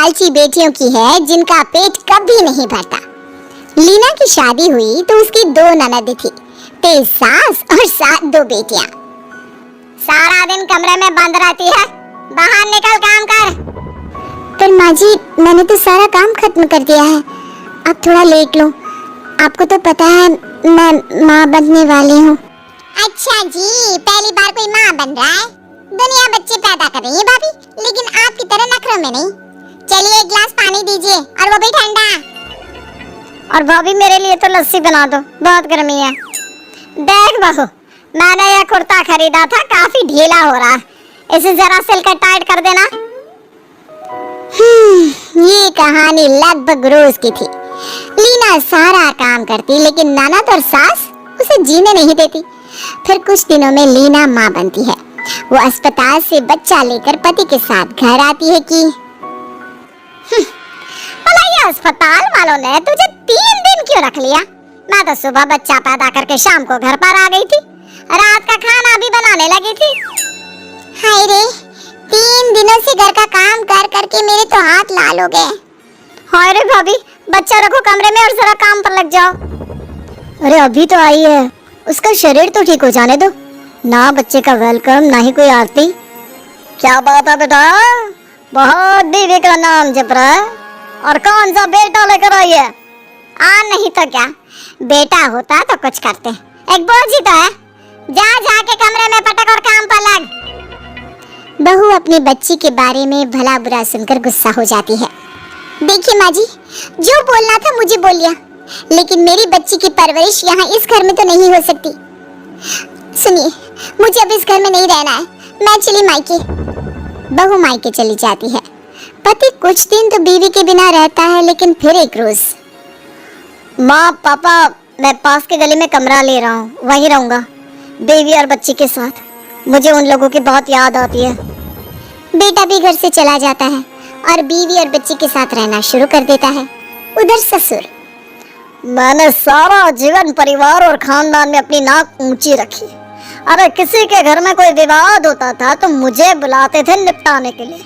लालची बेटियों की है जिनका पेट कभी नहीं भरता। लीना की शादी हुई तो उसकी 2 ननद थी, 3 सास और 7 बेटियां। सारा दिन कमरे में बंद रहती है, बाहर निकल काम कर। पर माँ जी, मैंने तो सारा काम खत्म कर दिया है, आप थोड़ा लेट लो। आपको तो पता है मैं माँ बनने वाली हूँ। अच्छा जी, पहली बार कोई माँ बन रहा है। दुनिया बच्चे पैदा कर रही है भाभी, लेकिन आपकी तरह नखरों में नहीं। चलिए 1 गिलास पानी दीजिए, और वो भी ठंडा। और भाभी मेरे लिए तो लस्सी बना दो, बहुत गर्मी है। देख बहू, मैंने यह कुर्ता खरीदा था, काफी ढीला हो रहा है, इसे जरा सिलकर टाइट कर देना। ये कहानी लगभग रोज की थी। लीना सारा काम करती, लेकिन ननद और सास उसे जीने नहीं देती। फिर कुछ दिनों में लीना माँ बनती है। वो अस्पताल से बच्चा लेकर पति के साथ घर आती है कि भला ये अस्पताल वालों ने तुझे 3 दिन क्यों रख लिया? मैं तो सुबह बच्चा पैदा करके शाम को घर पर आ गई थी, रात का खाना भी बनाने लगी थी। हाय रे, 3 दिनों से घर का काम कर करके मेरे तो हाथ लाल हो गए। हाय रे भाभी, बच्चा रखो कमरे में और जरा काम पर लग जाओ। अरे अभी तो आई है, उसका शरीर तो ठीक हो जाने दो ना। बच्चे का वेलकम, ना ही कोई आरती। क्या बात है बेटा, बहुत बीवी का नाम जप रहा है, और कौन सा बेटा लेकर आई है? नहीं तो क्या, बेटा होता तो कुछ करते, एक बोझ ही तो है। जा जाके कमरे में पटक और काम पर लग। बहू अपनी बच्ची के बारे में भला बुरा सुनकर गुस्सा हो जाती है। देखिए माँ जी, जो बोलना था मुझे बोल लिया, लेकिन मेरी बच्ची की परवरिश यहाँ इस घर में तो नहीं हो सकती। सुनिए, मुझे अब इस घर में नहीं रहना है, मैं चली मायके। बहू मायके चली जाती है। पति कुछ दिन तो बीवी के बिना रहता है, लेकिन फिर एक रोज, माँ पापा, मैं पास के गली में कमरा ले रहा हूँ, वहीं रहूंगा बीवी और बच्ची के साथ। मुझे उन लोगों की बहुत याद आती है। बेटा भी घर से चला जाता है और बीवी और बच्ची के साथ रहना शुरू कर देता है। उधर ससुर, मैंने सारा जीवन परिवार और खानदान में अपनी नाक ऊंची रखी। अरे किसी के घर में कोई विवाद होता था तो मुझे बुलाते थे निपटाने के लिए,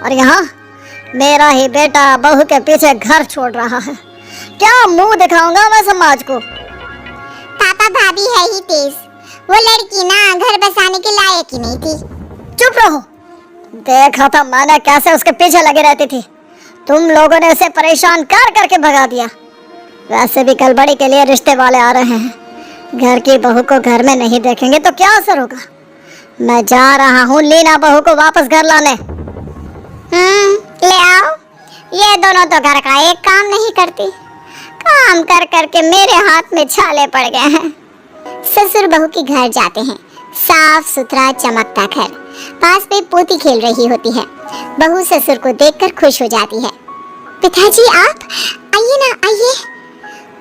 और यहाँ मेरा ही बेटा बहू के पीछे घर छोड़ रहा है। क्या मुंह दिखाऊंगा मैं समाज को? पापा भाभी है ही तेज, वो लड़की ना घर बसाने के लायक ही नहीं थी। चुप रहो, देखा था मैंने कैसे उसके पीछे लगे रहती थी। तुम लोगों ने उसे परेशान कर करके भगा दिया। वैसे भी कल बड़ी के लिए रिश्ते वाले आ रहे हैं, घर की बहू को घर में नहीं देखेंगे तो क्या असर होगा? मैं जा रहा हूँ लीना बहू को वापस घर लाने। ले आओ। ये दोनों तो घर का एक काम नहीं करती, काम कर करके मेरे हाथ में छाले पड़ गए हैं। ससुर बहू के घर जाते हैं। साफ सुथरा चमकता घर, पास में पोती खेल रही होती है। बहू ससुर को देखकर खुश हो जाती है। पिताजी आप आइए ना, आइए।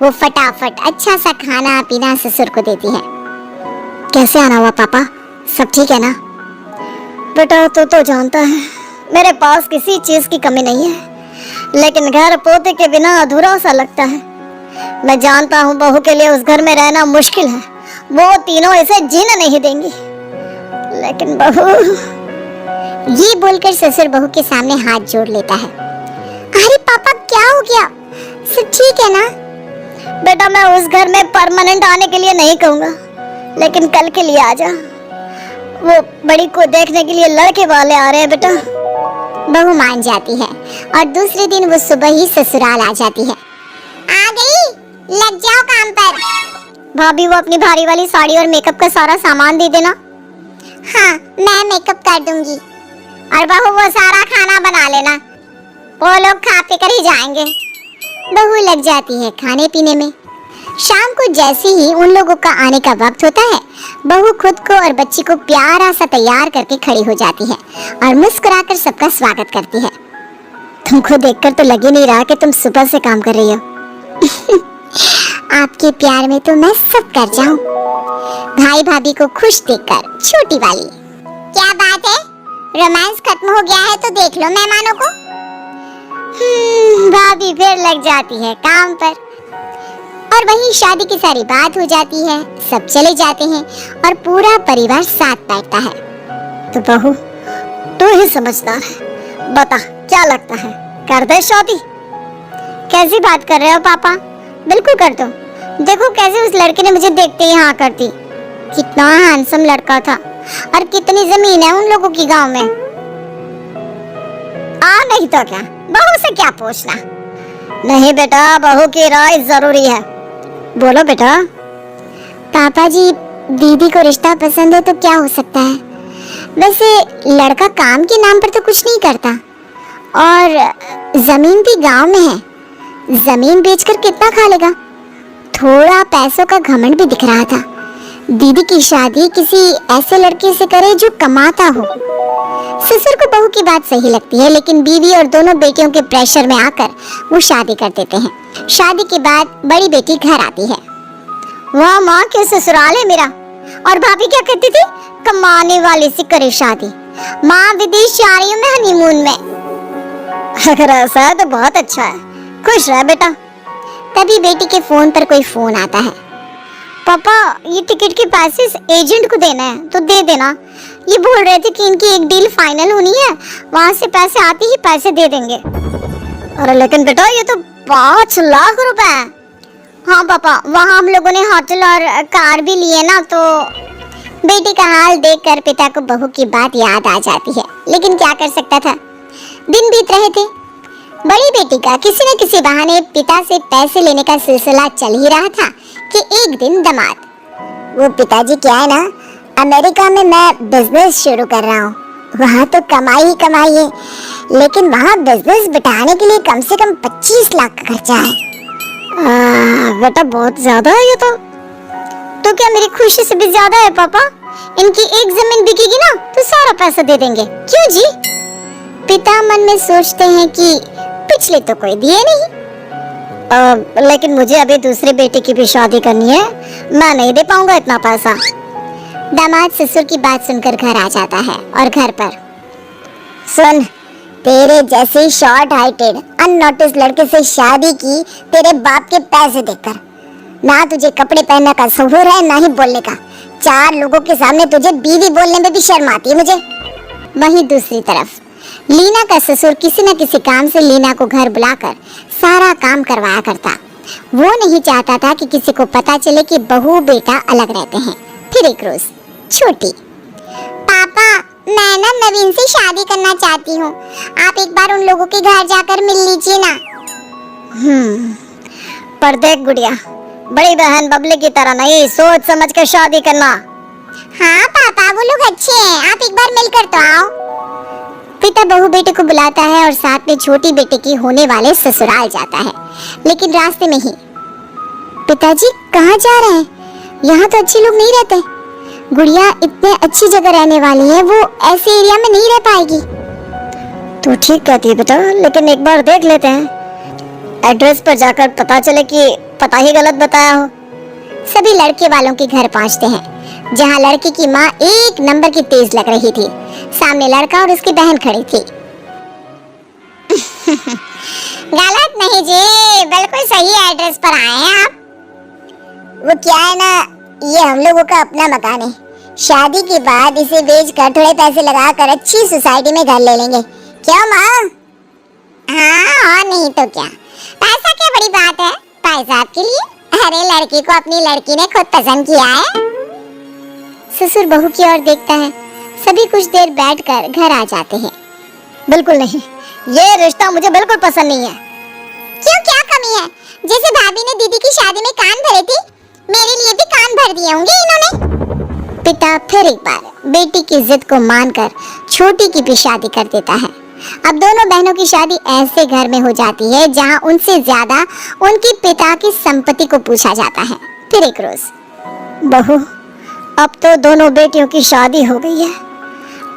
वो फटाफट अच्छा सा खाना पीना ससुर को देती है। कैसे आना हुआ पापा, सब ठीक है ना? बेटा तू तो जानता है मेरे पास किसी चीज की कमी नहीं है, लेकिन घर पोते के बिना अधूरा सा लगता है। मैं जानता हूँ बहू के लिए उस घर में रहना मुश्किल है, वो तीनों इसे जीने नहीं देंगी, लेकिन बहू। ये बोलकर ससुर बहू के सामने हाथ जोड़ लेता है। अरे पापा क्या हो गया, सब ठीक है ना? बेटा मैं उस घर में परमानेंट आने के लिए नहीं कहूँगा, लेकिन कल के लिए आ जा। वो बड़ी को देखने के लिए लड़के वाले आ रहे हैं बेटा। बहू मान जाती है और दूसरे दिन वो सुबह ही ससुराल आ जाती है। आ गई, लग जाओ काम पर। भाभी वो अपनी भारी वाली साड़ी और मेकअप का सारा सामान दे देना। हाँ मैं मेकअप कर दूंगी, और बहू वो सारा खाना बना लेना, वो लोग खा पी कर ही जाएंगे। बहू लग जाती है खाने पीने में। शाम को जैसे ही उन लोगों का आने का वक्त होता है, बहू खुद को और बच्ची को प्यारा सा तैयार करके खड़ी हो जाती है और मुस्कुराकर सबका स्वागत करती है। तुमको देखकर तो लग ही नहीं रहा कि तुम सुबह से काम कर रही हो। आपके प्यार में तो मैं सब कर जाऊं। भाई भाभी को खुश देखकर छोटी वाली, क्या बात है, रोमांस खत्म हो गया है तो देख लो मेहमानों को। भाभी फिर लग जाती है काम पर, और वही शादी की सारी बात हो जाती है। सब चले जाते हैं और पूरा परिवार साथ बैठता है। तो बहू तू ही समझदार है, बता क्या लगता है कर दे शादी। कैसी बात कर रहे हो पापा, बिल्कुल कर दो। देखो कैसे उस लड़के ने मुझे देखते ही हाँ कर दी। कितना हैंडसम लड़का था और कितनी जमीन है उन लोगों की गांव में। नहीं तो क्या, बहू से क्या पूछना। नहीं बेटा, बहू की राय जरूरी है। बोलो बेटा। पापा जी, दीदी को रिश्ता पसंद है तो क्या हो सकता है। वैसे लड़का काम के नाम पर तो कुछ नहीं करता और जमीन भी गांव में है। जमीन बेचकर कितना खा लेगा। थोड़ा पैसों का घमंड भी दिख रहा था। दीदी की शादी किसी ऐसे लड़के से करे जो कमाता हो। ससुर को बहू की बात सही लगती है, लेकिन बीवी और दोनों बेटियों के प्रेशर में आकर वो शादी कर देते हैं। शादी के बाद बड़ी बेटी घर आती है। वाह माँ, क्या ससुराल है मेरा। और भाभी क्या कहती थी, कमाने वाले से करे शादी। माँ विदेश जा रही हूँ मैं हनीमून में। अगर ऐसा है तो बहुत अच्छा है, खुश रह बेटा। तभी बेटी के फोन पर कोई फोन आता है। पापा, ये टिकट के पैसे एजेंट को देना है तो दे देना। ये बोल रहे थे कि इनकी एक डील फाइनल होनी है, वहाँ से पैसे आते ही पैसे दे देंगे। अरे लेकिन बेटा, ये तो 5 लाख रुपए है। हाँ पापा, वहाँ हम लोगों ने होटल और कार भी लिए ना, तो बेटी का हाल देखकर पिता को बहू की बात याद आ जाती है। लेकिन क्या कर सकता था, दिन बीत रहे थे। बड़ी बेटी का किसी न किसी बहाने पिता से पैसे लेने का सिलसिला चल ही रहा था कि एक दिन दामाद, वो पिताजी क्या है ना, अमेरिका में मैं बिजनेस शुरू कर रहा हूँ। वहाँ तो कमाई ही कमाई है, लेकिन वहाँ बिजनेस बिठाने के लिए कम से कम 25 लाख का खर्चा है। बेटा बहुत ज्यादा है ये तो क्या मेरी खुशी से भी ज्यादा है पापा। इनकी एक जमीन बिकेगी ना तो सारा पैसा दे देंगे। क्यों जी? पिता मन में सोचते हैं कि पिछले तो कोई दिए नहीं। लेकिन मुझे अभी दूसरे बेटे की भी शादी करनी है, मैं नहीं दे पाऊंगा इतना पैसा। दामाद ससुर की बात सुनकर घर आ जाता है और घर पर, सुन, तेरे जैसे शॉर्ट हाइटेड अननोटिस लड़के से शादी की तेरे बाप के पैसे देकर। ना तुझे कपड़े पहनने का सहूर है, ना ही बोलने का। 4 लोगों के सामने तुझे बीवी बोलने में भी शर्म आती है मुझे। वहीं दूसरी तरफ लीना का ससुर किसी न किसी काम से लीना को घर बुलाकर सारा काम करवाया करता। वो नहीं चाहता था कि किसी को पता चले कि बहू बेटा अलग रहते हैं। फिर एक रोज छोटी, पापा मैं ना नवीन से शादी करना चाहती हूँ, आप एक बार उन लोगों के घर जाकर मिल लीजिए ना। पर देख गुड़िया, बड़ी बहन बबली की तरह नहीं, सोच समझ कर शादी करना। हाँ पापा, वो लोग अच्छे हैं, आप एक बार मिलकर तो आओ। पिता बहू बेटे को बुलाता है और साथ में छोटी बेटे की होने वाले ससुराल जाता है। लेकिन रास्ते में ही, पिताजी कहाँ जा रहे हैं? यहाँ तो अच्छे लोग नहीं रहते। गुड़िया इतने अच्छी जगह रहने वाली है, वो ऐसे एरिया में नहीं रह पाएगी। तो ठीक कहती है बेटा, लेकिन एक बार देख लेते हैं। एड्रेस पर जाकर पता चले कि पता ही गलत बताया हो। सभी लड़के वालों के घर पहुंचते हैं, जहां लड़के की माँ एक नंबर की तेज लग रही थी। सामने लड़का और उसकी बहन खड़ी थी। गलत नहीं जी, बिल्कुल सही एड्रेस पर आए हैं आप। वो क्या है ना, ये हम लोगों का अपना मकान है। शादी के बाद इसे बेचकर थोड़े पैसे लगाकर अच्छी सोसाइटी में घर ले लेंगे। क्या माँ? हाँ और नहीं तो क्या, पैसा क्या बड़ी बात है भाई साहब के लिए। अरे लड़की को अपनी लड़की ने खुद पसंद किया है। ससुर बहू की ओर देखता है। सभी कुछ देर बैठकर घर आ जाते हैं। बिल्कुल नहीं, ये रिश्ता मुझे बिल्कुल पसंद नहीं है। क्यों, क्या कमी है? जैसे भाभी ने दीदी की शादी में कान भरे थे, मेरे लिए भी कान भर दिए होंगे इन्होंने। पिता फिर एक बार बेटी की जिद को मानकर छोटी की भी शादी कर देता है। अब दोनों बहनों की शादी ऐसे घर में हो जाती है जहां उनसे ज्यादा उनके पिता की संपत्ति को पूछा जाता है। फिर एक रोज, बहू अब तो दोनों बेटियों की शादी हो गई है,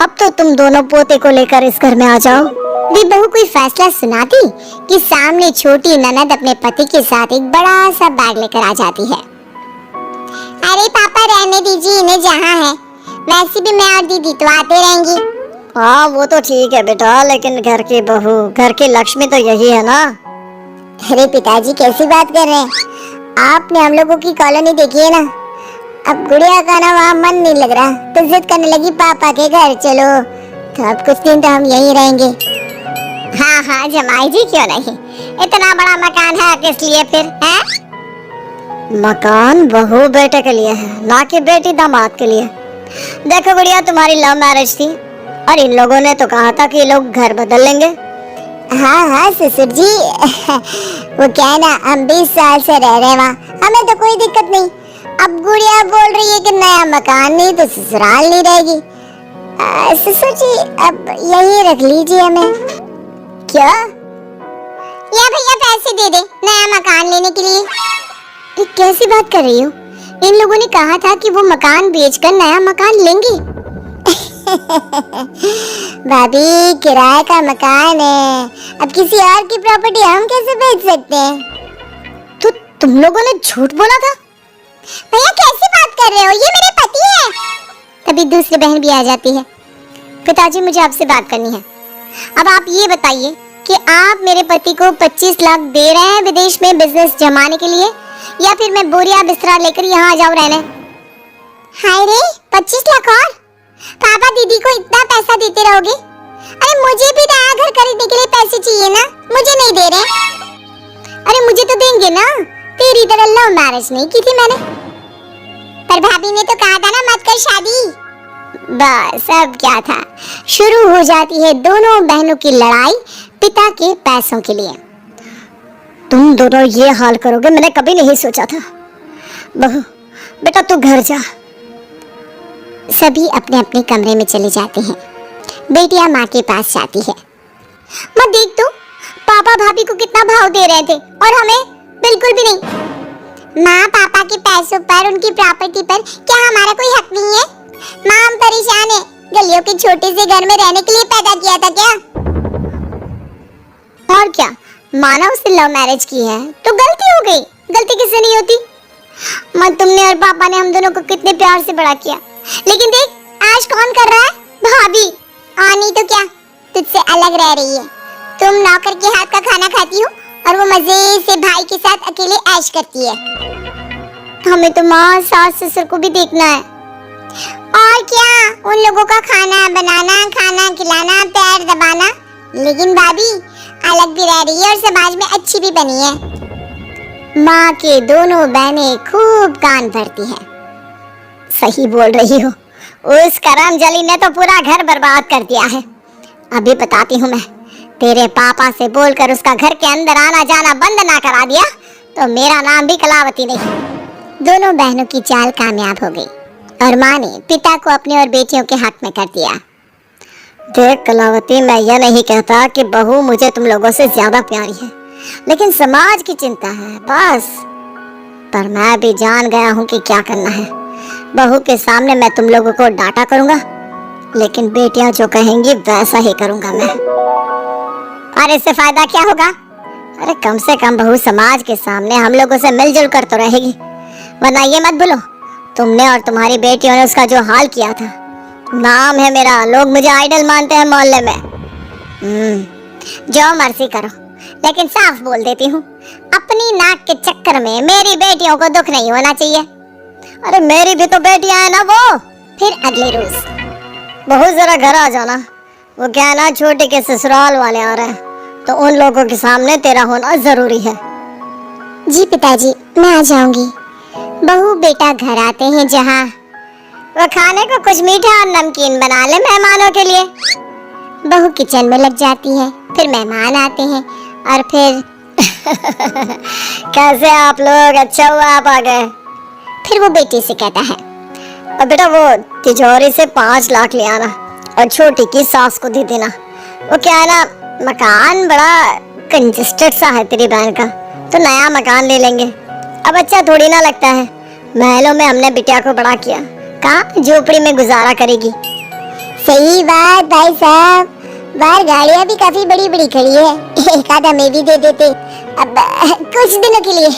अब तो तुम दोनों पोते को लेकर इस घर में आ जाओ। भी बहू कोई फैसला सुनाती कि सामने छोटी ननद अपने पति के साथ एक बड़ा सा बैग लेकर आ जाती है। अरे पापा रहने दीजिए, इन्हें जहाँ है, वैसे भी मैं और दीदी तो आते रहेंगी। हाँ वो तो ठीक है बेटा, लेकिन घर की बहू, घर की लक्ष्मी तो यही है ना। अरे पिताजी कैसी बात कर रहे हैं, आपने हम लोगों की कॉलोनी देखी है ना। अब गुड़िया का ना वहाँ मन नहीं लग रहा तो जिद करने लगी पापा के घर चलो, तो अब कुछ दिन तो हम यहीं रहेंगे। हाँ हाँ जमाई जी, क्यों नहीं। इतना बड़ा मकान है किस लिए फिर है? मकान बहू बेटे के लिए है, ना कि बेटी दामाद के लिए। देखो गुड़िया, तुम्हारी लव मैरिज थी और इन लोगों ने तो कहा था कि ये लोग घर बदल लेंगे। हाँ हाँ ससुर जी, वो क्या है ना, हम 20 साल से रह रहे हैं वहाँ, हमें तो कोई दिक्कत नहीं। अब गुड़िया बोल रही है कि नया मकान नहीं तो ससुराल नहीं रहेगी। ससुर जी अब यही रख लीजिए हमें। क्या? या भैया पैसे दे दे नया मकान लेने के लिए। ये कैसी बात कर रही हो? इन लोगों ने कहा था कि वो मकान बेचकर नया मकान लेंगे। भाभी किराए का मकान है, अब किसी और की प्रॉपर्टी हम कैसे बेच सकते हैं? तो तुम लोगों ने झूठ बोला था? भैया कैसी बात कर रहे हो, ये मेरे पति हैं। तभी दूसरी बहन भी आ जाती है। पिताजी मुझे आपसे बात करनी है। अब आप ये बताइए कि आप मेरे पति को 25 लाख दे रहे हैं विदेश में बिजनेस जमाने के लिए, या फिर मैं बोरिया बिस्तरा लेकर यहाँ आ जाऊँ रहने? हाय रे, 25 लाख और? पापा दीदी को इतना पैसा देते रहोगे? अरे मुझे भी नया घर खरीदने के लिए पैसे चाहिए ना, मुझे नहीं दे रहे। अरे मुझे तो देंगे ना, तेरी तरह लव मैरिज नहीं की थी मैंने। पर भाभी ने तो कहा था ना मत कर शादी। बस अब क्या था, शुरू हो जाती है दोनों बहनों की लड़ाई पिता के पैसों के लिए। तुम दोनों ये हाल करोगे मैंने कभी नहीं सोचा था। बहू बेटा तू घर जा। सभी अपने अपने कमरे में चले जाते हैं। बेटियां माँ के पास जाती है। मैं देख तो पापा भाभी को कितना भाव दे रहे थे और हमें बिल्कुल भी नहीं। माँ पापा के पैसों पर, उनकी प्रॉपर्टी पर क्या हमारा कोई हक नहीं है? माँ हम परेशान है, गलियों के छोटे से घर में रहने के लिए पैदा किया था क्या? और क्या, माना उसने लव मैरिज की है तो गलती हो गई, गलती किससे नहीं होती। माँ तुमने और पापा ने हम दोनों को कितने प्यार से बड़ा किया, लेकिन देख आज कौन कर रहा है? भाभी। नहीं तो क्या, तुझसे अलग रह रही है। तुम नौकर के हाथ का खाना खाती हो और वो मजे से भाई के साथ अकेले ऐश करती है। हमें तो माँ सास ससुर को भी देखना है। और क्या, उन लोगों का खाना बनाना, खाना खिलाना, पैर दबाना। लेकिन भाभी अलग भी रह रही है और समाज में अच्छी भी बनी है। माँ के दोनों बहनें खूब कान भरती हैं। सही बोल रही हो, उस करमजली ने तो पूरा घर बर्बाद कर दिया है। अभी बताती हूँ मैं, तेरे पापा से बोलकर उसका घर के अंदर आना जाना बंद ना करा दिया तो मेरा नाम भी कलावती नहीं। दोनों बहनों की चाल कामयाब हो गई और माँ ने पिता को अपने और बेटियों के हक में कर दिया। देख कलावती, मैं यह नहीं कहता कि बहू मुझे तुम लोगों से ज्यादा प्यारी है, लेकिन समाज की चिंता है बस। पर मैं भी जान गया हूँ कि क्या करना है। बहू के सामने मैं तुम लोगों को डांटा करूंगा, लेकिन बेटियां जो कहेंगी वैसा ही करूंगा मैं। और इससे फायदा क्या होगा? अरे कम से कम बहू समाज के सामने हम लोगों से मिलजुल कर तो रहेगी, वरना ये मत भूलो तुमने और तुम्हारी बेटियों ने उसका जो हाल किया था। नाम है मेरा, लोग मुझे आइडल मानते हैं मोहल्ले में। जो मर्जी करो, लेकिन साफ बोल देती हूँ, अपनी नाक के चक्कर में मेरी बेटियों को दुख नहीं होना चाहिए। अरे मेरी भी तो बेटियां है ना वो। फिर अगले रोज बहू जरा घर आ जाना, वो क्या है ना छोटे के ससुराल वाले आ रहे हैं, तो उन लोगों के सामने तेरा होना जरूरी है। जी पिताजी, मैं आ जाऊंगी। बहू बेटा घर आते हैं जहाँ वो खाने को कुछ मीठा और नमकीन बना ले मेहमानों के लिए। बहू किचन में लग जाती है, फिर मेहमान आते हैं और फिर कैसे आप लोग, अच्छा हुआ आप आ गए। फिर वो बेटे से कहता है, और बेटा वो तिजोरी से 5 लाख ले आना और छोटी की सास को दे देना। वो क्या है ना, मकान बड़ा कंजेस्टेड सा है तेरी बहन का, तो नया मकान ले लेंगे। अब अच्छा थोड़ी ना लगता है, महलों में हमने बिटिया को बड़ा किया, कहाँ झोपड़ी में गुजारा करेगी। सही बात भाई साहब, बाहर गाड़ियाँ भी काफी बड़ी बड़ी खड़ी है, एक आधा में भी दे देते। अब कुछ दिनों के लिए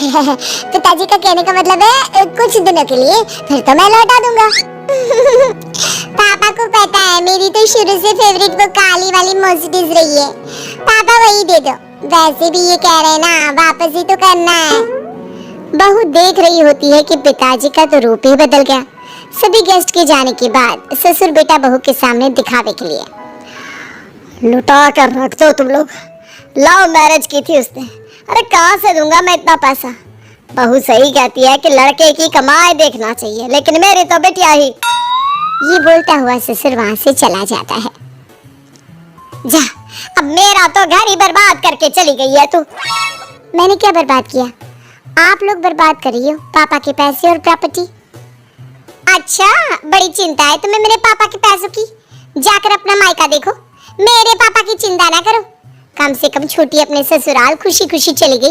पिताजी का कहने का मतलब है कुछ दिनों के लिए, फिर तो मैं लौटा दूंगा। पापा को पता है मेरी तो शुरू से फेवरेट वो काली वाली मर्सिडीज रही है। पापा वही दे दो, वैसे भी ये कह रहे हैं ना वापस ही तो करना है। बहू देख रही होती है कि पिताजी का तो रूप ही बदल गया। सभी गेस्ट के जाने के बाद ससुर बेटा बहू के सामने दिखावे के लिए लुटा कर रख दो तुम लोग। लव मैरिज की थी उसने। अरे कहाँ से दूंगा मैं इतना पैसा। बहू सही कहती है कि लड़के की कमाई देखना चाहिए, लेकिन मेरी तो बेटिया ही। ये बोलता हुआ ससुर वहां से चला जाता है। जा, अब मेरा तो घर ही बर्बाद करके चली गई है तू। मैंने क्या बर्बाद किया? आप लोग बर्बाद कर रही हो पापा के पैसे और प्रॉपर्टी। अच्छा, बड़ी चिंता है तुम्हें मेरे पापा के पैसों की। जाकर अपना मायका देखो, मेरे पापा की चिंता ना करो। कम से कम छोटी अपने ससुराल खुशी खुशी चली गई,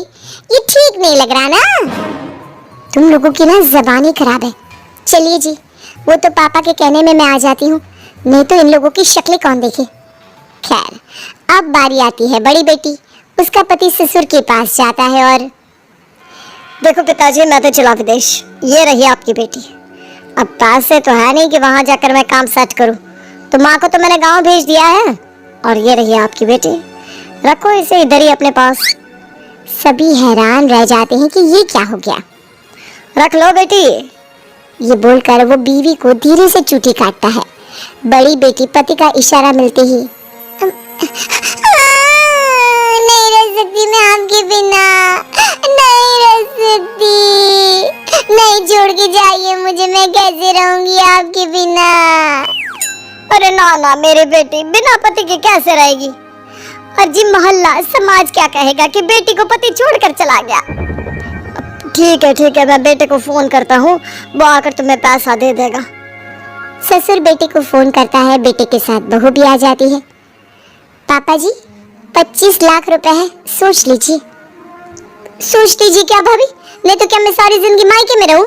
ये ठीक नहीं लग रहा ना। तुम लोगों की ना जबान ही खराब है। चलिए जी, वो तो पापा के कहने में मैं आ जाती हूँ, नहीं तो इन लोगों की शक्लें कौन देखे। खैर, अब बारी आती है बड़ी बेटी। उसका पति ससुर के पास जाता है और देखो पिताजी, मैं तो चला विदेश। ये रही आपकी बेटी। अब पास से तो है नहीं कि वहां जाकर मैं काम सेट करूं, तो माँ को तो मैंने गांव भेज दिया है। और ये रही आपकी बेटी, रखो इसे इधर ही अपने पास। सभी हैरान रह जाते हैं कि ये क्या हो गया। रख लो बेटी। ये बोलकर वो बीवी को धीरे से चूटी काटता है। बड़ी बेटी पति का इशारा मिलते ही नहीं रह सकती मैं आपके बिना, नहीं रह सकती, नहीं छोड़ के जाइए मुझे, मैं कैसे रहूंगी आपके बिना। अरे ना ना मेरी बेटी बिना पति के कैसे रहेगी। और जी मोहल्ला समाज क्या कहेगा कि बेटी को पति छोड़कर चला गया। ठीक है, मैं बेटे को फोन करता हूँ, वो आकर तुम्हें पैसा दे देगा। ससुर बेटे को फोन करता है। बेटे के साथ बहू भी आ जाती है। पापा जी, 25 लाख रुपए है, सोच लीजिए। सोच लीजिए क्या भाभी? नहीं तो क्या मैं सारी जिंदगी मायके में रहूं?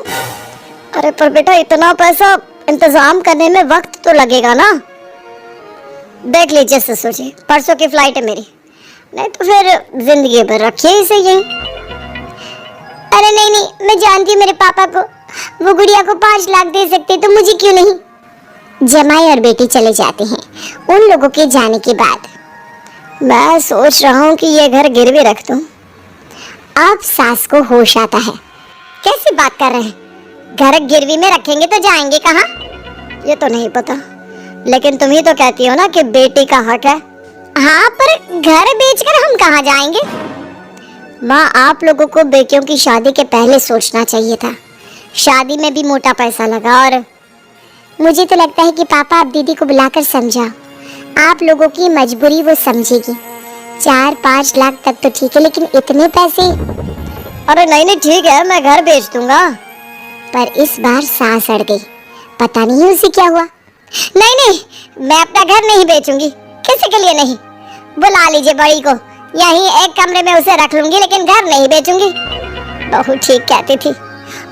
अरे पर बेटा, इतना पैसा इंतजाम करने में वक्त तो लगेगा ना। देख लीजिए ससुर जी, परसों की फ्लाइट है मेरी, नहीं तो फिर जिंदगी भर रखिए इसे यहीं। अरे नहीं, मैं जानती हूँ मेरे पापा को, वो गुड़िया को 5 लाख दे सकते, तो मुझे क्यों नहीं। जमाई और बेटी चले जाते हैं। उन लोगों के जाने के बाद मैं सोच रहा हूँ कि ये घर गिरवी रख दूं। अब सास को होश आता है। कैसी बात कर रहे हैं? घर गिरवी में रखेंगे तो जाएंगे कहाँ? ये तो नहीं पता, लेकिन तुम ही तो कहती हो ना कि बेटी का हक है। हाँ, पर घर बेचकर हम कहाँ जाएंगे? माँ, आप लोगों को बेटियों की शादी के पहले सोचना चाहिए था। शादी में भी मोटा पैसा लगा। और मुझे तो लगता है कि पापा आप दीदी को बुलाकर समझाओ, आप लोगों की मजबूरी वो समझेगी। 4-5 लाख तक तो ठीक है, लेकिन इतने पैसे। अरे नहीं ठीक है, मैं घर बेच दूंगा। पर इस बार सांस अड़ गई, पता नहीं उसे क्या हुआ। नहीं, मैं अपना घर नहीं बेचूंगी, किसी के लिए नहीं। बुला लीजिए बड़ी को, यहीं एक कमरे में उसे रख लूंगी, लेकिन घर नहीं बेचूंगी। बहू ठीक कहती थी,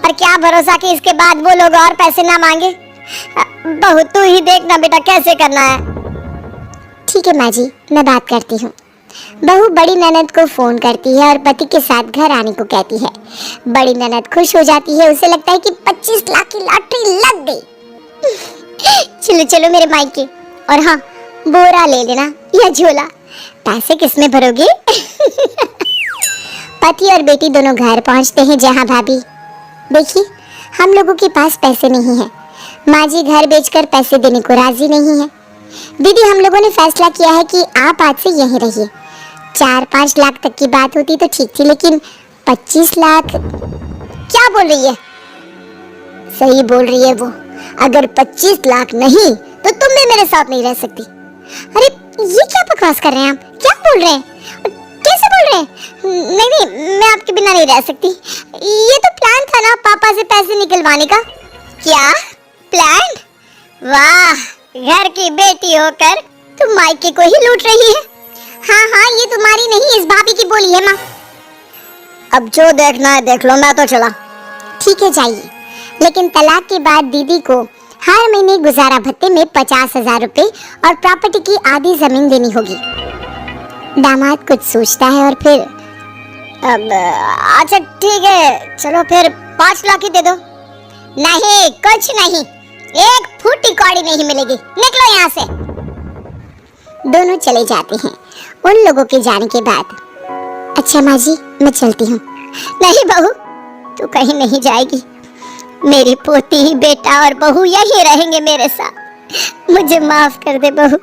पर क्या भरोसा कि इसके बाद वो लोग और पैसे ना मांगे। बहू तू ही देखना बेटा कैसे करना है। ठीक है माँ जी, मैं बात करती हूँ। बहू बड़ी ननद को फोन करती है और पति के साथ घर आने को कहती है। बड़ी ननद खुश हो जाती है, उसे लगता है कि 25 लाख की लॉटरी लग गई। चलो चलो मेरे मायके, और हाँ, बोरा ले लेना या झोला। पैसे किसमें भरोगे? पति और बेटी दोनों घर पहुंचते हैं जहां भाभी, देखिए हम लोगों के पास पैसे नहीं है। माँ जी घर बेचकर पैसे देने को राजी नहीं है। दीदी, हम लोगों ने फैसला किया है कि आप आज से यहीं रहिए। 4-5 लाख तक की बात होती तो ठीक थी, लेकिन 25 लाख क्या बोल रही है? सही बोल रही है वो। अगर 25 लाख नहीं तो तुम भी मेरे साथ नहीं रह सकती। अरे ये क्या बकवास कर रहे हैं आप? क्या बोल रहे हैं? कैसे बोल रहे हैं? नहीं, मैं आपके बिना नहीं रह सकती। ये तो प्लान था ना पापा से पैसे निकलवाने का। क्या प्लान? वाह, घर की बेटी होकर तुम मायके को ही लूट रही है। हाँ, ये तुम्हारी नहीं, इस भाभी की बोली है माँ। अब जो देखना है देख लो, मैं तो चला। ठीक है, जाइए, लेकिन तलाक के बाद दीदी को हर महीने गुजारा भत्ते में 50,000 रुपए और प्रॉपर्टी की आधी जमीन देनी होगी। दामाद कुछ सोचता है और फिर अब अच्छा ठीक है, चलो फिर 5 लाख ही दे दो। नहीं, कुछ नहीं, एक फूटी कौड़ी नहीं मिलेगी, निकलो यहाँ से। दोनों चले जाते हैं उन लोगों के जाने के बाद। अच्छा माँ जी, मैं चलती हूँ। नहीं बहू, तू कहीं नहीं जाएगी। मेरी पोती, बेटा और बहू यही रहेंगे मेरे साथ। मुझे माफ कर दे बहू।